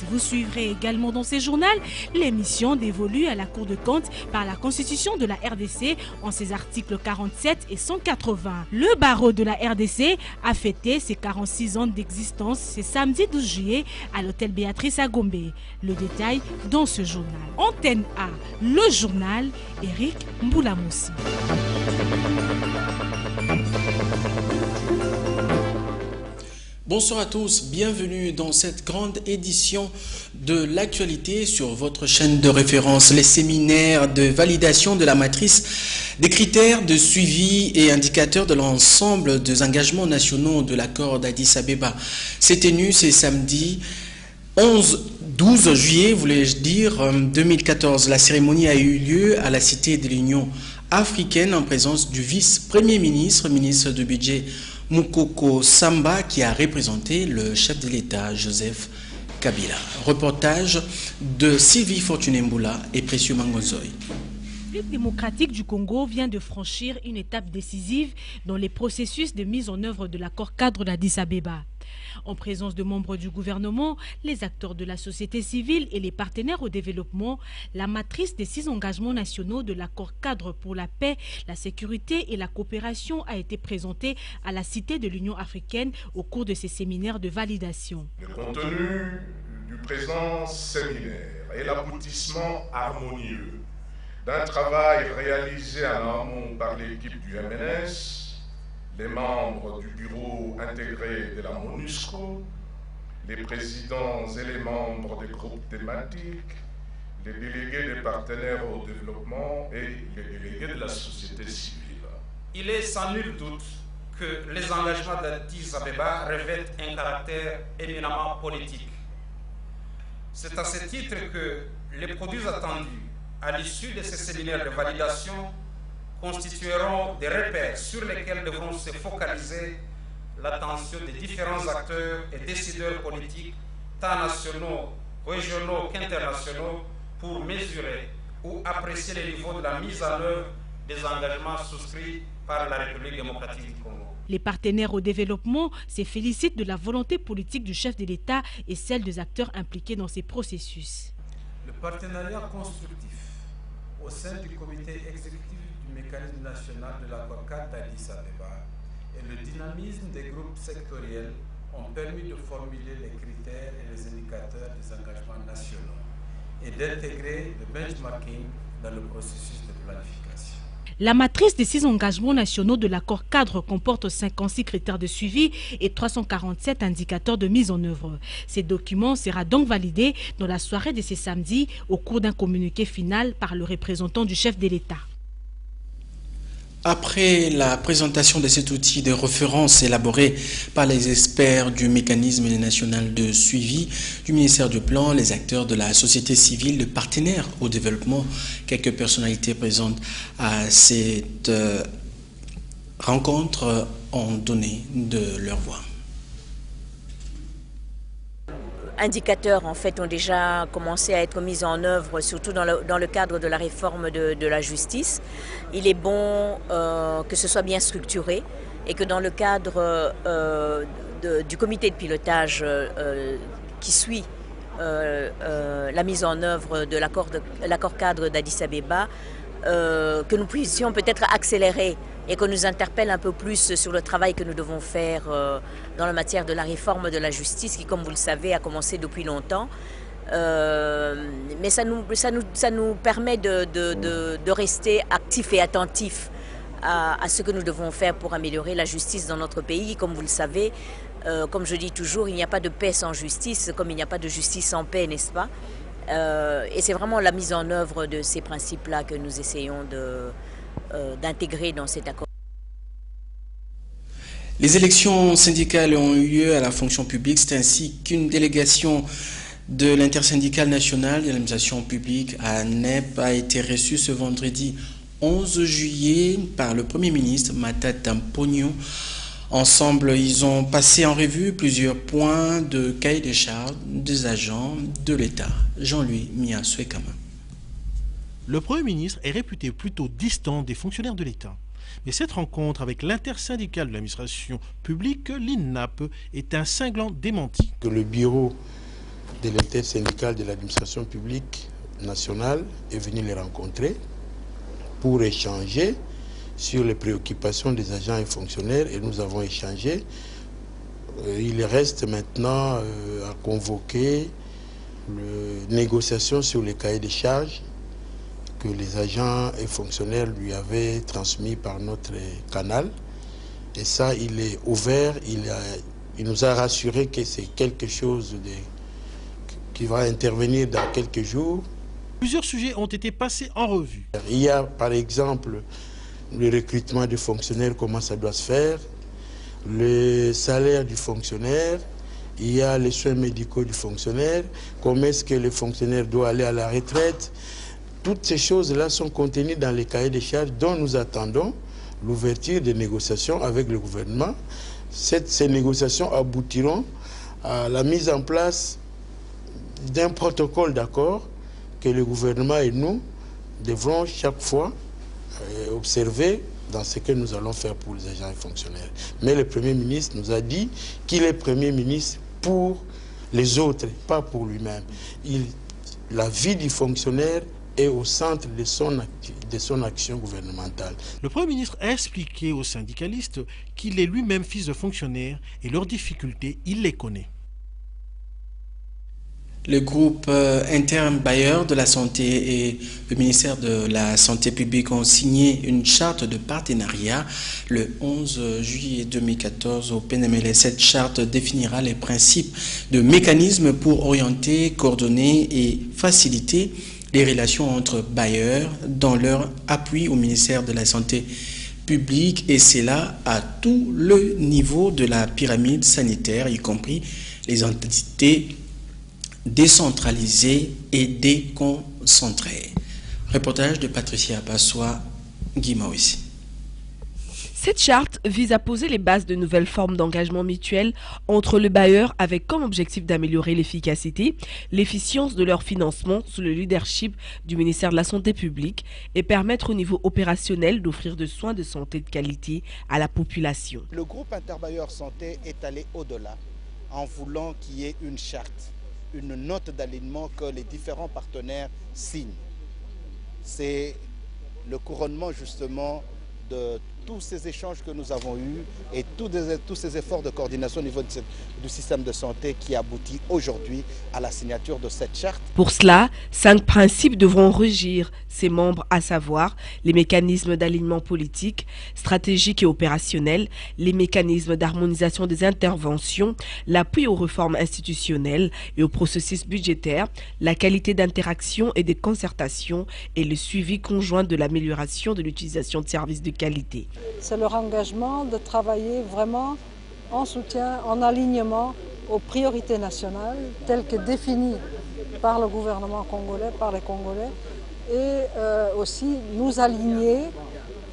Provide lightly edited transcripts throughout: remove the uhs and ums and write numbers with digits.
Vous suivrez également dans ces journaux l'émission dévolue à la Cour de compte par la Constitution de la RDC en ses articles 47 et 180. Le barreau de la RDC a fêté ses 46 ans d'existence ce samedi 12 juillet à l'hôtel Béatrice à Gombe. Le détail dans ce journal. Antenne A, le journal, Eric Mboulamossi. Bonsoir à tous, bienvenue dans cette grande édition de l'actualité sur votre chaîne de référence, les séminaires de validation de la matrice des critères de suivi et indicateurs de l'ensemble des engagements nationaux de l'accord d'Addis Abeba. C'est tenu ce samedi 12 juillet, voulais-je dire, 2014. La cérémonie a eu lieu à la Cité de l'Union africaine en présence du vice-premier ministre, ministre du budget Moukoko Samba, qui a représenté le chef de l'État, Joseph Kabila. Reportage de Sylvie Fortuné-Mboula et Précieux Mangozoï. La République démocratique du Congo vient de franchir une étape décisive dans les processus de mise en œuvre de l'accord cadre d'Addis Abeba. En présence de membres du gouvernement, les acteurs de la société civile et les partenaires au développement, la matrice des 6 engagements nationaux de l'accord cadre pour la paix, la sécurité et la coopération a été présentée à la Cité de l'Union africaine au cours de ces séminaires de validation. Le contenu du présent séminaire est l'aboutissement harmonieux d'un travail réalisé en amont par l'équipe du MNS, les membres du bureau intégré de la MONUSCO, les présidents et les membres des groupes thématiques, les délégués des partenaires au développement et les délégués de la société civile. Il est sans nul doute que les engagements d'Addis Abeba revêtent un caractère éminemment politique. C'est à ce titre que les produits attendus à l'issue de ces séminaires de validation constitueront des repères sur lesquels devront se focaliser l'attention des différents acteurs et décideurs politiques, tant nationaux, régionaux qu'internationaux, pour mesurer ou apprécier le niveau de la mise en œuvre des engagements souscrits par la République démocratique du Congo. Les partenaires au développement se félicitent de la volonté politique du chef de l'État et celle des acteurs impliqués dans ces processus. Le partenariat constructif au sein du comité exécutif du mécanisme national de l'accord cadre d'Addis Abeba et le dynamisme des groupes sectoriels ont permis de formuler les critères et les indicateurs des engagements nationaux et d'intégrer le benchmarking dans le processus de planification. La matrice des 6 engagements nationaux de l'accord cadre comporte 56 critères de suivi et 347 indicateurs de mise en œuvre. Ces documents seront donc validés dans la soirée de ce samedi au cours d'un communiqué final par le représentant du chef de l'État. Après la présentation de cet outil de référence élaboré par les experts du mécanisme national de suivi du ministère du Plan, les acteurs de la société civile, les partenaires au développement, quelques personnalités présentes à cette rencontre ont donné de leur voix. Indicateurs en fait ont déjà commencé à être mis en œuvre, surtout dans le cadre de la réforme de la justice. Il est bon que ce soit bien structuré et que dans le cadre du comité de pilotage qui suit la mise en œuvre de l'accord cadre d'Addis Abeba, que nous puissions peut-être accélérer et qu'on nous interpelle un peu plus sur le travail que nous devons faire dans la matière de la réforme de la justice qui, comme vous le savez, a commencé depuis longtemps. Mais ça nous permet de rester actifs et attentifs à ce que nous devons faire pour améliorer la justice dans notre pays. Comme vous le savez, comme je dis toujours, il n'y a pas de paix sans justice, comme il n'y a pas de justice sans paix, n'est-ce pas? Et c'est vraiment la mise en œuvre de ces principes-là que nous essayons d'intégrer dans cet accord. Les élections syndicales ont eu lieu à la fonction publique. C'est ainsi qu'une délégation de l'intersyndicale nationale de l'administration publique à NEP a été reçue ce vendredi 11 juillet par le Premier ministre Matata Ponyo. Ensemble, ils ont passé en revue plusieurs points de cahier des charges des agents de l'État. Jean-Louis Mia-Swekama. Le Premier ministre est réputé plutôt distant des fonctionnaires de l'État. Mais cette rencontre avec l'intersyndicale de l'administration publique, l'INAP, est un cinglant démenti. Que le bureau de l'intersyndicale de l'administration publique nationale est venu les rencontrer pour échanger sur les préoccupations des agents et fonctionnaires, et nous avons échangé. Il reste maintenant à convoquer les négociations sur les cahiers des charges que les agents et fonctionnaires lui avaient transmis par notre canal. Et ça, il est ouvert, il nous a rassuré que c'est quelque chose qui va intervenir dans quelques jours. Plusieurs sujets ont été passés en revue. Il y a par exemple le recrutement des fonctionnaires, comment ça doit se faire, le salaire du fonctionnaire, il y a les soins médicaux du fonctionnaire, comment est-ce que le fonctionnaire doit aller à la retraite. Toutes ces choses-là sont contenues dans les cahiers des charges dont nous attendons l'ouverture des négociations avec le gouvernement. Ces négociations aboutiront à la mise en place d'un protocole d'accord que le gouvernement et nous devrons chaque fois observer dans ce que nous allons faire pour les agents et fonctionnaires. Mais le Premier ministre nous a dit qu'il est Premier ministre pour les autres, pas pour lui-même. La vie du fonctionnaire est au centre de son action gouvernementale. Le Premier ministre a expliqué aux syndicalistes qu'il est lui-même fils de fonctionnaire et leurs difficultés, il les connaît. Le groupe interne bailleur de la santé et le ministère de la Santé publique ont signé une charte de partenariat le 11 juillet 2014 au PNML. Cette charte définira les principes de mécanismes pour orienter, coordonner et faciliter les relations entre bailleurs dans leur appui au ministère de la Santé publique, et c'est là à tout le niveau de la pyramide sanitaire, y compris les entités décentralisées et déconcentrées. Reportage de Patricia Bassois, Guimaoui. Cette charte vise à poser les bases de nouvelles formes d'engagement mutuel entre le bailleur avec comme objectif d'améliorer l'efficacité, l'efficience de leur financement sous le leadership du ministère de la Santé publique et permettre au niveau opérationnel d'offrir des soins de santé de qualité à la population. Le groupe interbailleur santé est allé au-delà en voulant qu'il y ait une charte, une note d'alignement que les différents partenaires signent. C'est le couronnement justement de tous ces échanges que nous avons eus et tous ces efforts de coordination au niveau du système de santé qui aboutit aujourd'hui à la signature de cette charte. Pour cela, 5 principes devront régir ses membres, à savoir les mécanismes d'alignement politique, stratégique et opérationnel, les mécanismes d'harmonisation des interventions, l'appui aux réformes institutionnelles et aux processus budgétaires, la qualité d'interaction et des concertations et le suivi conjoint de l'amélioration de l'utilisation de services de qualité. C'est leur engagement de travailler vraiment en soutien, en alignement aux priorités nationales telles que définies par le gouvernement congolais, par les Congolais, et aussi nous aligner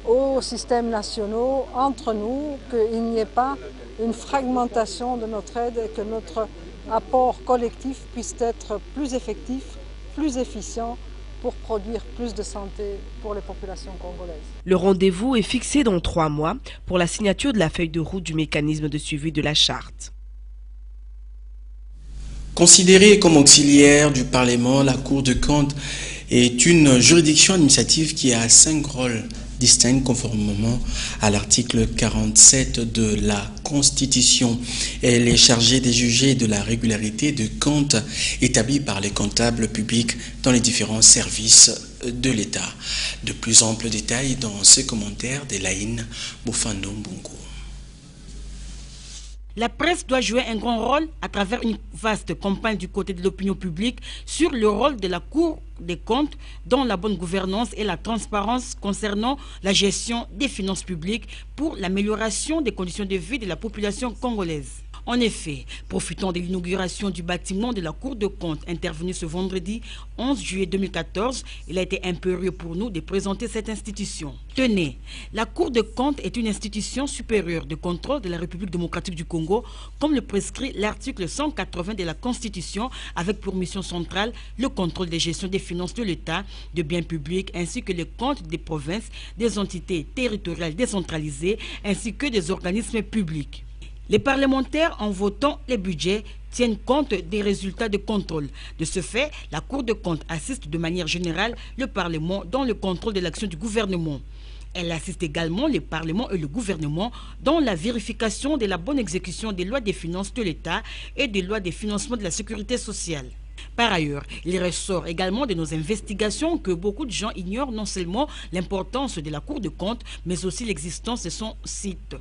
aux systèmes nationaux entre nous, qu'il n'y ait pas une fragmentation de notre aide et que notre apport collectif puisse être plus effectif, plus efficient, pour produire plus de santé pour les populations congolaises. Le rendez-vous est fixé dans 3 mois pour la signature de la feuille de route du mécanisme de suivi de la charte. Considérée comme auxiliaire du Parlement, la Cour de comptes est une juridiction administrative qui a 5 rôles distincts conformément à l'article 47 de la Constitution. Elle est chargée de juger de la régularité de comptes établis par les comptables publics dans les différents services de l'État. De plus amples détails dans ce commentaire de Laïne Boufando Mbungo. La presse doit jouer un grand rôle à travers une vaste campagne du côté de l'opinion publique sur le rôle de la Cour des comptes dans la bonne gouvernance et la transparence concernant la gestion des finances publiques pour l'amélioration des conditions de vie de la population congolaise. En effet, profitant de l'inauguration du bâtiment de la Cour de comptes intervenue ce vendredi 11 juillet 2014, il a été impérieux pour nous de présenter cette institution. Tenez, la Cour de comptes est une institution supérieure de contrôle de la République démocratique du Congo, comme le prescrit l'article 180 de la Constitution, avec pour mission centrale le contrôle des gestions des finances de l'État, de biens publics, ainsi que les comptes des provinces, des entités territoriales décentralisées, ainsi que des organismes publics. Les parlementaires, en votant les budgets, tiennent compte des résultats de contrôle. De ce fait, la Cour des comptes assiste de manière générale le Parlement dans le contrôle de l'action du gouvernement. Elle assiste également le Parlement et le gouvernement dans la vérification de la bonne exécution des lois des finances de l'État et des lois des financements de la sécurité sociale. Par ailleurs, il ressort également de nos investigations que beaucoup de gens ignorent non seulement l'importance de la Cour des comptes, mais aussi l'existence de son site.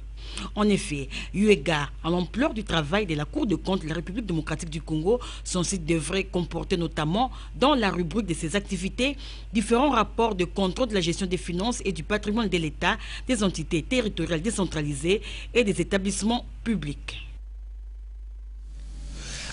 En effet, eu égard à l'ampleur du travail de la Cour des comptes de la République démocratique du Congo, son site devrait comporter notamment, dans la rubrique de ses activités, différents rapports de contrôle de la gestion des finances et du patrimoine de l'État, des entités territoriales décentralisées et des établissements publics.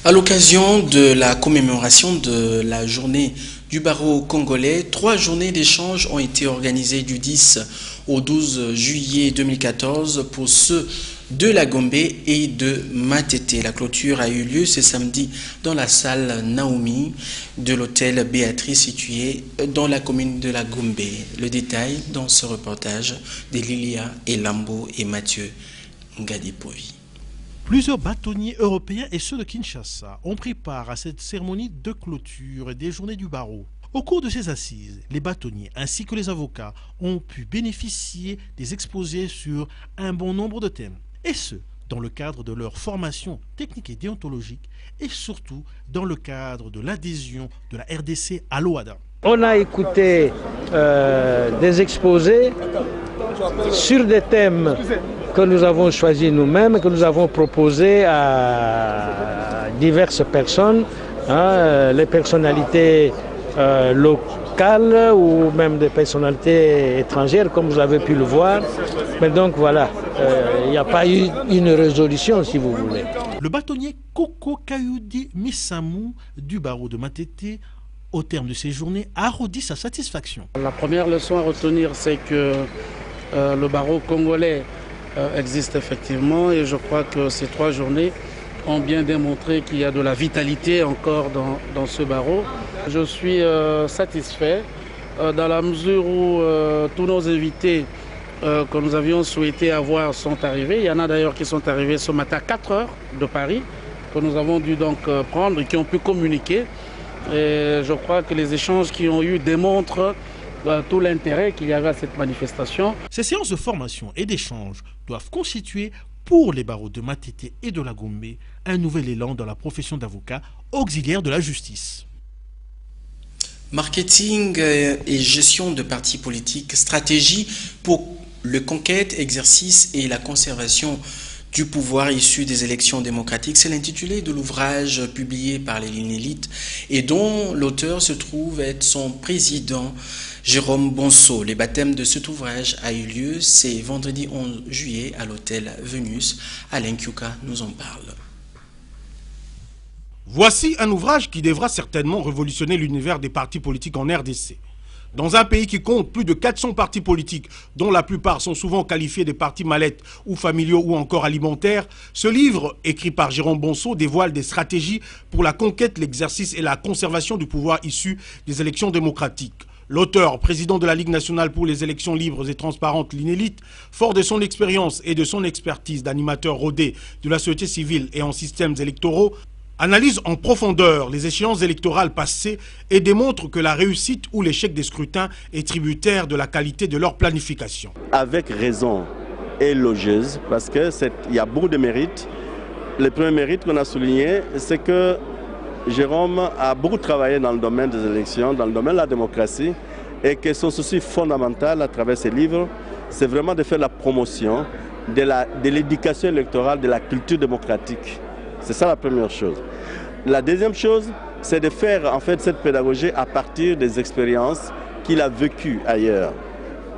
À l'occasion de la commémoration de la journée du barreau congolais, 3 journées d'échange ont été organisées du 10 au 12 juillet 2014 pour ceux de la Gombe et de Matete. La clôture a eu lieu ce samedi dans la salle Naomi de l'hôtel Béatrice situé dans la commune de la Gombe. Le détail dans ce reportage de Lilia Elambo et Mathieu Ngadipovi. Plusieurs bâtonniers européens et ceux de Kinshasa ont pris part à cette cérémonie de clôture des journées du barreau. Au cours de ces assises, les bâtonniers ainsi que les avocats ont pu bénéficier des exposés sur un bon nombre de thèmes, et ce, dans le cadre de leur formation technique et déontologique, et surtout dans le cadre de l'adhésion de la RDC à l'OADA. On a écouté des exposés sur des thèmes que nous avons choisis nous-mêmes, que nous avons proposés à diverses personnes, les personnalités locales ou même des personnalités étrangères, comme vous avez pu le voir. Mais donc voilà, il n'y a pas eu une résolution, si vous voulez. Le bâtonnier Koko Kayoudi Missamou du barreau de Matete, au terme de ces journées, a redit sa satisfaction. La première leçon à retenir, c'est que le barreau congolais existe effectivement, et je crois que ces 3 journées ont bien démontré qu'il y a de la vitalité encore dans ce barreau. Je suis satisfait dans la mesure où tous nos invités que nous avions souhaité avoir sont arrivés. Il y en a d'ailleurs qui sont arrivés ce matin à 4 heures de Paris, que nous avons dû donc prendre et qui ont pu communiquer. Et je crois que les échanges qui ont eu démontrent tout l'intérêt qu'il y avait à cette manifestation. Ces séances de formation et d'échange doivent constituer pour les barreaux de Matete et de la Gombe un nouvel élan dans la profession d'avocat auxiliaire de la justice. Marketing et gestion de partis politiques, stratégie pour le conquête, exercice et la conservation du pouvoir issu des élections démocratiques. C'est l'intitulé de l'ouvrage publié par les Linélites et dont l'auteur se trouve être son président Jérôme Bonso. Le baptême de cet ouvrage a eu lieu, c'est vendredi 11 juillet à l'hôtel Venus. Alain Kyuka nous en parle. Voici un ouvrage qui devra certainement révolutionner l'univers des partis politiques en RDC. Dans un pays qui compte plus de 400 partis politiques, dont la plupart sont souvent qualifiés de partis mallettes ou familiaux ou encore alimentaires, ce livre, écrit par Jérôme Bonso, dévoile des stratégies pour la conquête, l'exercice et la conservation du pouvoir issu des élections démocratiques. L'auteur, président de la Ligue nationale pour les élections libres et transparentes, l'Inélite, fort de son expérience et de son expertise d'animateur rodé de la société civile et en systèmes électoraux, analyse en profondeur les échéances électorales passées et démontre que la réussite ou l'échec des scrutins est tributaire de la qualité de leur planification. Avec raison élogieuse, parce qu'il y a beaucoup de mérites. Le premier mérite qu'on a souligné, c'est que Jérôme a beaucoup travaillé dans le domaine des élections, dans le domaine de la démocratie, et que son souci fondamental à travers ses livres, c'est vraiment de faire la promotion de l'éducation électorale, de la culture démocratique. C'est ça la première chose. La deuxième chose, c'est de faire en fait cette pédagogie à partir des expériences qu'il a vécues ailleurs,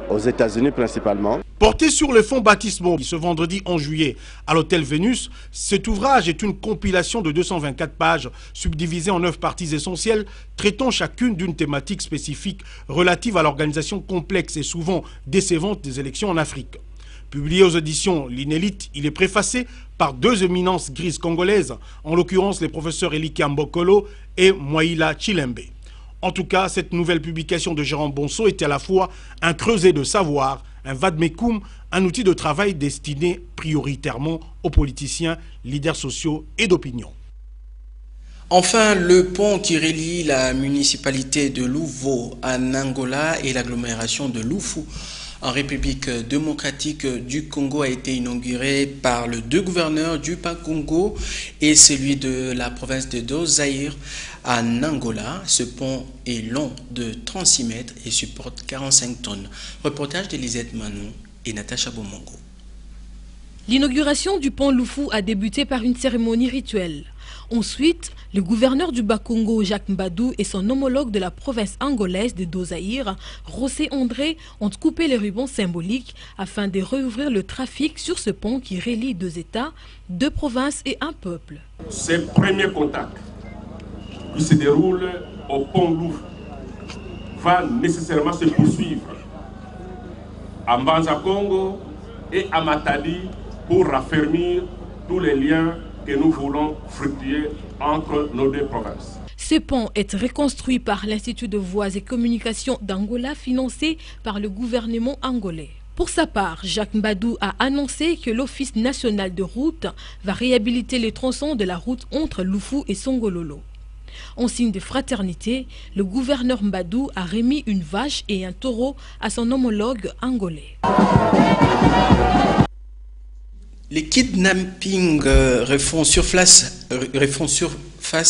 aux États-Unis principalement. Porté sur le fonds baptismaux ce vendredi 11 juillet à l'hôtel Vénus, cet ouvrage est une compilation de 224 pages subdivisées en 9 parties essentielles traitant chacune d'une thématique spécifique relative à l'organisation complexe et souvent décevante des élections en Afrique. Publié aux éditions L'Inélite, il est préfacé par 2 éminences grises congolaises, en l'occurrence les professeurs Eliki Mbokolo et Mwaila Chilembe. En tout cas, cette nouvelle publication de Jérôme Bonso était à la fois un creuset de savoir, un vademecum, un outil de travail destiné prioritairement aux politiciens, leaders sociaux et d'opinion. Enfin, le pont qui relie la municipalité de Louvo en Angola et l'agglomération de Lufu en République démocratique du Congo a été inauguré par les deux gouverneurs du Bas-Congo et celui de la province de Do-Zaïre en Angola. Ce pont est long de 36 mètres et supporte 45 tonnes. Reportage d'Elisette Manou et Natacha Bomongo. L'inauguration du pont Lufu a débuté par une cérémonie rituelle. Ensuite, le gouverneur du Bas-Congo, Jacques Mbadou, et son homologue de la province angolaise de Do-Zaïre, José André, ont coupé les rubans symboliques afin de rouvrir le trafic sur ce pont qui relie deux États, deux provinces et un peuple. Ce premier contact qui se déroule au pont Lufu va nécessairement se poursuivre à Mbanza-Congo et à Matadi pour raffermir tous les liens que nous voulons fructuer entre nos deux provinces. Ce pont est reconstruit par l'Institut de voies et communications d'Angola financé par le gouvernement angolais. Pour sa part, Jacques Mbadou a annoncé que l'Office national de route va réhabiliter les tronçons de la route entre Lufu et Songololo. En signe de fraternité, le gouverneur Mbadou a remis une vache et un taureau à son homologue angolais. Les kidnappings refont surface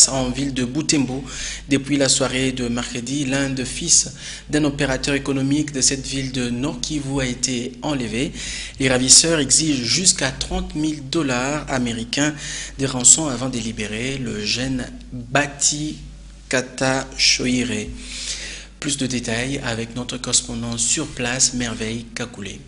en ville de Butembo. Depuis la soirée de mercredi, l'un des fils d'un opérateur économique de cette ville de Nord Kivu a été enlevé. Les ravisseurs exigent jusqu'à 30 000 $ américains de rançon avant de libérer le jeune Bati Kata Shoire. Plus de détails avec notre correspondant sur place, Merveille Kakoulé.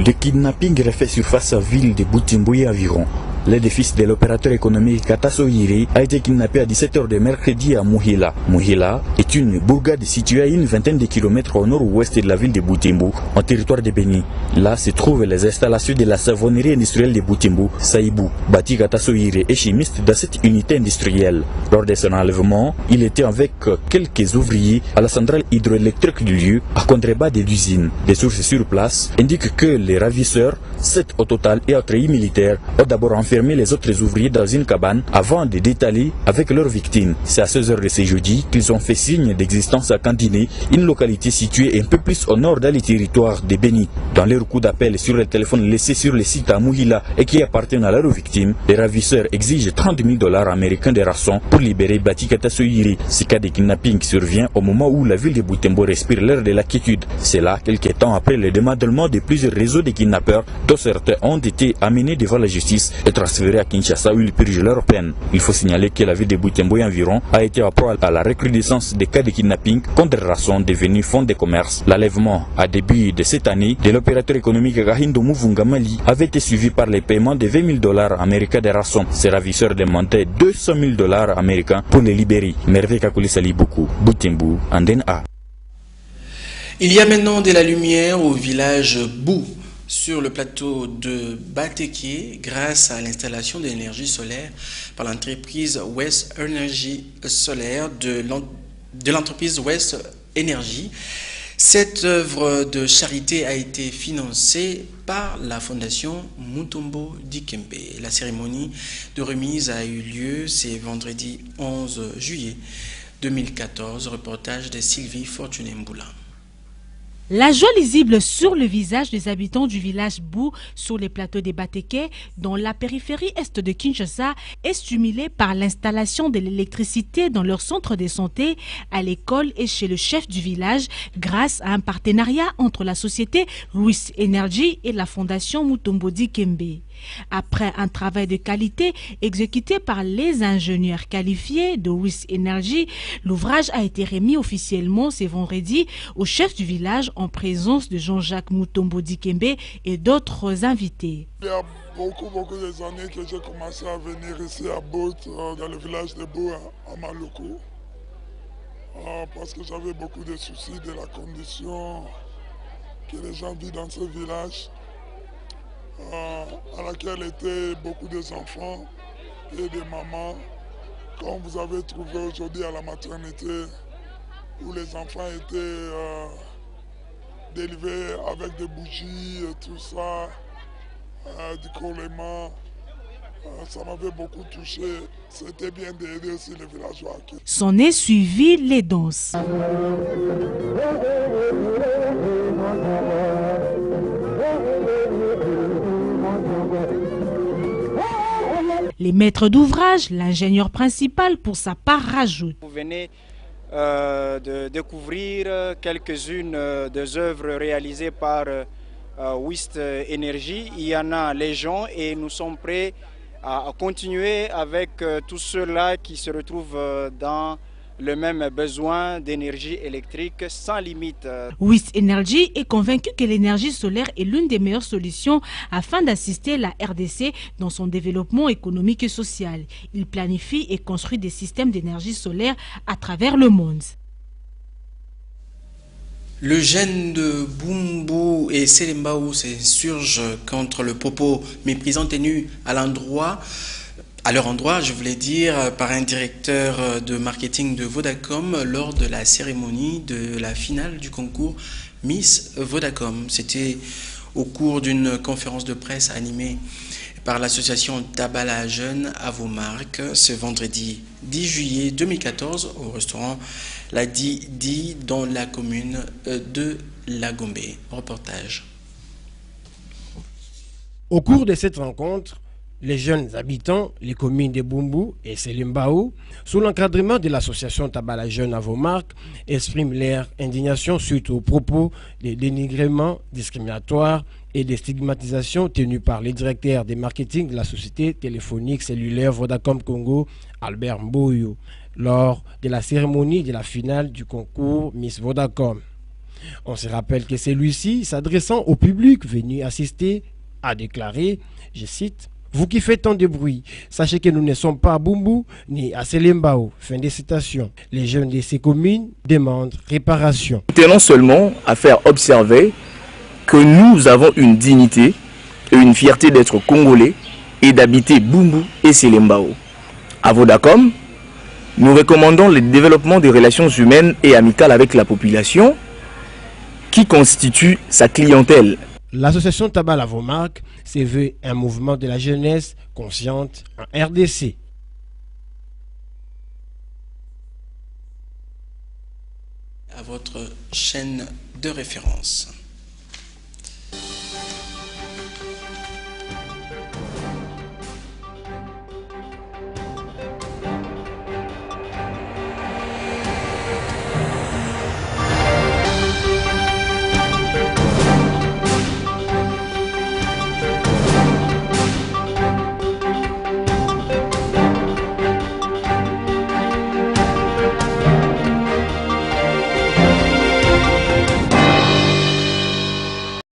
Le kidnapping refait surface à la ville de Butembo et environ. L'un des fils de l'opérateur économique Kata Shoire a été kidnappé à 17 h de mercredi à Muhila. Muhila est une bourgade située à une vingtaine de kilomètres au nord-ouest de la ville de Butembo, en territoire de Beni. Là se trouvent les installations de la savonnerie industrielle de Butembo, Saïbou. Bati Kata Shoire est chimiste dans cette unité industrielle. Lors de son enlèvement, il était avec quelques ouvriers à la centrale hydroélectrique du lieu, à contrebas de l'usine. Des sources sur place indiquent que les ravisseurs, 7 au total et un treillis militaire, ont d'abord enfermé les autres ouvriers dans une cabane avant de détaler avec leurs victimes. C'est à 16 h de ce jeudi qu'ils ont fait signe d'existence à Kandiné, une localité située un peu plus au nord dans les territoires de Beni. Dans leur coup d'appel sur le téléphone laissé sur le site à Muhila et qui appartiennent à leurs victimes, les ravisseurs exigent 30 000 $ américains de rançon pour libérer Bati Kata Shoire. Ce cas de kidnapping survient au moment où la ville de Butembo respire l'air de la quiétude. C'est là, quelques temps après le démantèlement de plusieurs réseaux de kidnappeurs, dont certains ont été amenés devant la justice et transférés à Kinshasa où ils purgent leur peine. Il faut signaler que la ville de Butembo et environ a été à proie à la recrudescence des cas de kidnapping contre rançon devenus fonds de commerce. L'enlèvement à début de cette année de l'opérateur économique Gahindo Muvunga Mali avait été suivi par les paiements de 20 000 $ américains de rançon. Ces ravisseurs demandaient 200 000 $ américains pour les libérer. Merveille Kakouli Salibuku, Butembo, Anden A. Il y a maintenant de la lumière au village Bou, sur le plateau de Bateké, grâce à l'installation de l'énergie solaire par l'entreprise West Energy Solaire de l'entreprise West Energy. Cette œuvre de charité a été financée par la fondation Mutombo Dikembe. La cérémonie de remise a eu lieu ce vendredi 11 juillet 2014. Reportage de Sylvie Fortuné-Mboula. La joie lisible sur le visage des habitants du village Bou sur les plateaux des Bateké, dans la périphérie est de Kinshasa, est stimulée par l'installation de l'électricité dans leur centre de santé, à l'école et chez le chef du village, grâce à un partenariat entre la société West Energy et la fondation Mutombo Dikembe. Après un travail de qualité exécuté par les ingénieurs qualifiés de West Energy, l'ouvrage a été remis officiellement ce vendredi au chef du village en présence de Jean-Jacques Mutombo Dikembe et d'autres invités. Il y a beaucoup des années que j'ai commencé à venir ici à Bout, dans le village de Bou, à Maluku, parce que j'avais beaucoup de soucis de la condition que les gens vivent dans ce village, à laquelle étaient beaucoup des enfants et des mamans, comme vous avez trouvé aujourd'hui à la maternité. où les enfants étaient délivrés avec des bougies et tout ça, du collement. Ça m'avait beaucoup touché. C'était bien d'aider aussi les villageois. S'en est suivi les danses. Les maîtres d'ouvrage, l'ingénieur principal pour sa part rajoute. Vous venez de découvrir quelques-unes des œuvres réalisées par Wist Energy. Il y en a légion et nous sommes prêts à continuer avec tous ceux-là qui se retrouvent dans le même besoin d'énergie électrique sans limite. Wist Energy est convaincu que l'énergie solaire est l'une des meilleures solutions afin d'assister la RDC dans son développement économique et social. Il planifie et construit des systèmes d'énergie solaire à travers le monde. Le gène de Bumbu et Selembao s'insurge contre le propos méprisant tenu à leur endroit, je voulais dire, par un directeur de marketing de Vodacom lors de la cérémonie de la finale du concours Miss Vodacom. C'était au cours d'une conférence de presse animée par l'association Tabala Jeune à vos marques ce vendredi 10 juillet 2014 au restaurant La Di dans la commune de Lagombe. Reportage. Au cours de cette rencontre, les jeunes habitants, les communes de Bumbu et Selembao, sous l'encadrement de l'association Tabala Jeune à vos marques, expriment leur indignation suite aux propos de dénigrement discriminatoire et de stigmatisation tenus par le directeur des marketing de la société téléphonique cellulaire Vodacom Congo, Albert Mboyo, lors de la cérémonie de la finale du concours Miss Vodacom. On se rappelle que celui-ci, s'adressant au public venu assister, a déclaré, je cite, « Vous qui faites tant de bruit, sachez que nous ne sommes pas à Bumbu ni à Selembao. » Fin de citation. Les jeunes de ces communes demandent réparation. Nous tenons seulement à faire observer que nous avons une dignité et une fierté d'être Congolais et d'habiter Bumbu et Selembao. À Vodacom, nous recommandons le développement des relations humaines et amicales avec la population qui constitue sa clientèle. L'association Tabala vos marques se veut un mouvement de la jeunesse consciente en RDC. À votre chaîne de référence.